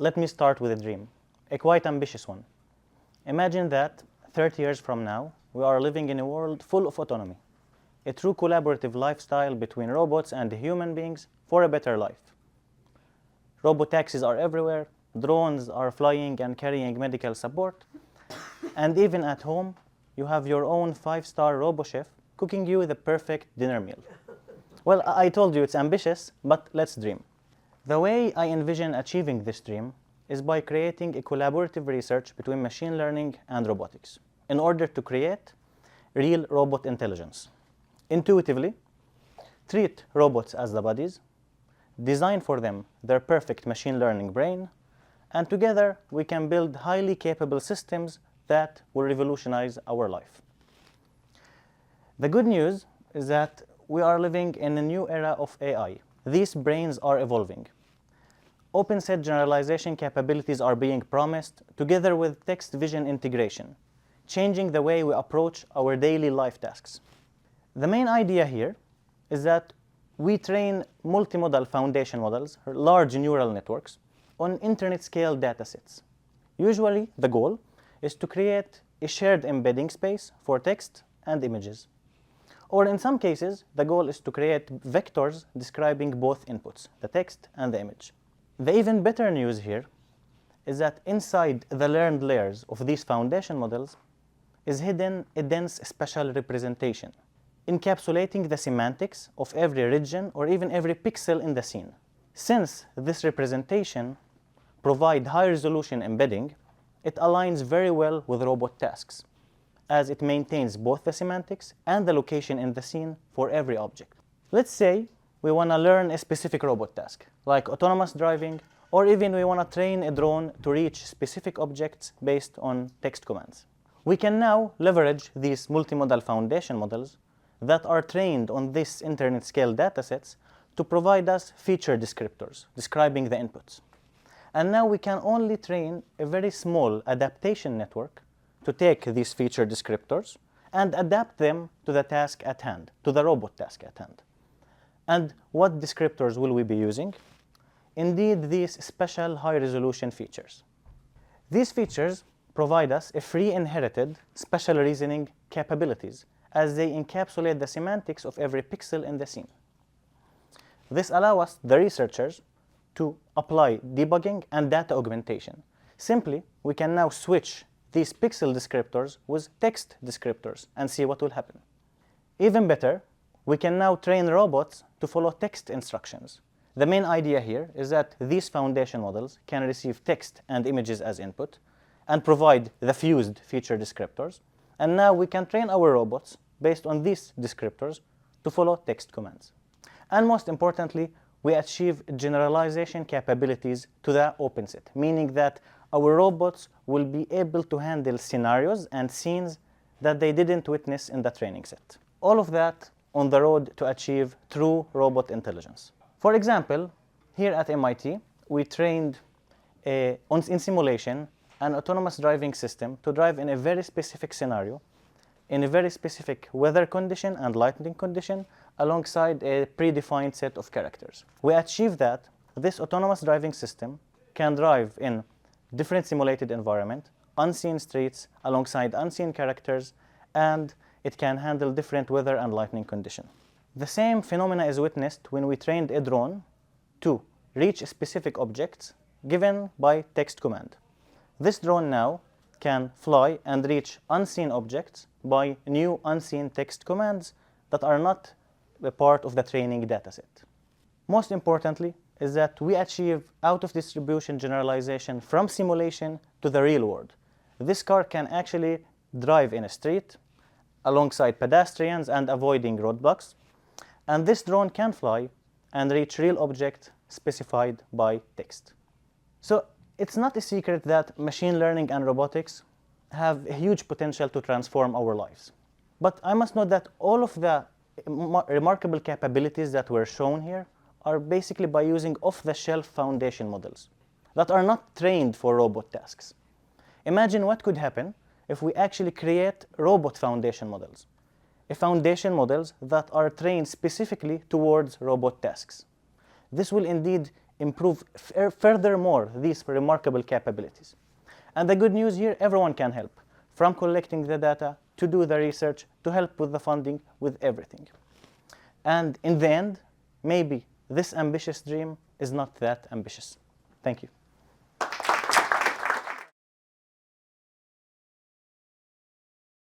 Let me start with a dream, a quite ambitious one. Imagine that 30 years from now, we are living in a world full of autonomy, a true collaborative lifestyle between robots and human beings for a better life. Robotaxis are everywhere, drones are flying and carrying medical support, and even at home, you have your own 5-star RoboChef cooking you the perfect dinner meal. Well, I told you it's ambitious, but let's dream. The way I envision achieving this dream is by creating a collaborative research between machine learning and robotics in order to create real robot intelligence. Intuitively, treat robots as the bodies, design for them their perfect machine learning brain, and together we can build highly capable systems that will revolutionize our life. The good news is that we are living in a new era of AI. These brains are evolving. Open set generalization capabilities are being promised together with text vision integration, changing the way we approach our daily life tasks. The main idea here is that we train multimodal foundation models, large neural networks, on internet-scale datasets. Usually, the goal is to create a shared embedding space for text and images. Or in some cases, the goal is to create vectors describing both inputs, the text and the image. The even better news here is that inside the learned layers of these foundation models is hidden a dense spatial representation, encapsulating the semantics of every region or even every pixel in the scene. Since this representation provides high-resolution embedding, it aligns very well with robot tasks, as it maintains both the semantics and the location in the scene for every object. Let's say we want to learn a specific robot task, like autonomous driving, or even we want to train a drone to reach specific objects based on text commands. We can now leverage these multimodal foundation models that are trained on these internet-scale datasets to provide us feature descriptors describing the inputs. And now we can only train a very small adaptation network to take these feature descriptors and adapt them to the task at hand, to the robot task at hand. And what descriptors will we be using? Indeed, these special high-resolution features. These features provide us a free inherited special reasoning capabilities as they encapsulate the semantics of every pixel in the scene. This allows us, the researchers, to apply debugging and data augmentation. Simply, we can now switch these pixel descriptors with text descriptors and see what will happen. Even better, we can now train robots to follow text instructions. The main idea here is that these foundation models can receive text and images as input and provide the fused feature descriptors. And now we can train our robots based on these descriptors to follow text commands. And most importantly, we achieve generalization capabilities to the open set, meaning that our robots will be able to handle scenarios and scenes that they didn't witness in the training set. All of that on the road to achieve true robot intelligence. For example, here at MIT, we trained in simulation an autonomous driving system to drive in a very specific scenario, in a very specific weather condition and lighting condition, alongside a predefined set of characters. We achieved that this autonomous driving system can drive in different simulated environment, unseen streets, alongside unseen characters, and it can handle different weather and lighting conditions. The same phenomena is witnessed when we trained a drone to reach specific objects given by text command. This drone now can fly and reach unseen objects by new unseen text commands that are not a part of the training dataset. Most importantly is that we achieve out-of-distribution generalization from simulation to the real world. This car can actually drive in a street alongside pedestrians and avoiding roadblocks, and this drone can fly and reach real objects specified by text. So it's not a secret that machine learning and robotics have a huge potential to transform our lives. But I must note that all of the remarkable capabilities that were shown here are basically by using off-the-shelf foundation models that are not trained for robot tasks. Imagine what could happen if we actually create robot foundation models, foundation models that are trained specifically towards robot tasks. This will indeed improve furthermore these remarkable capabilities. And the good news here, everyone can help, from collecting the data to do the research, to help with the funding, with everything. And in the end, maybe this ambitious dream is not that ambitious. Thank you.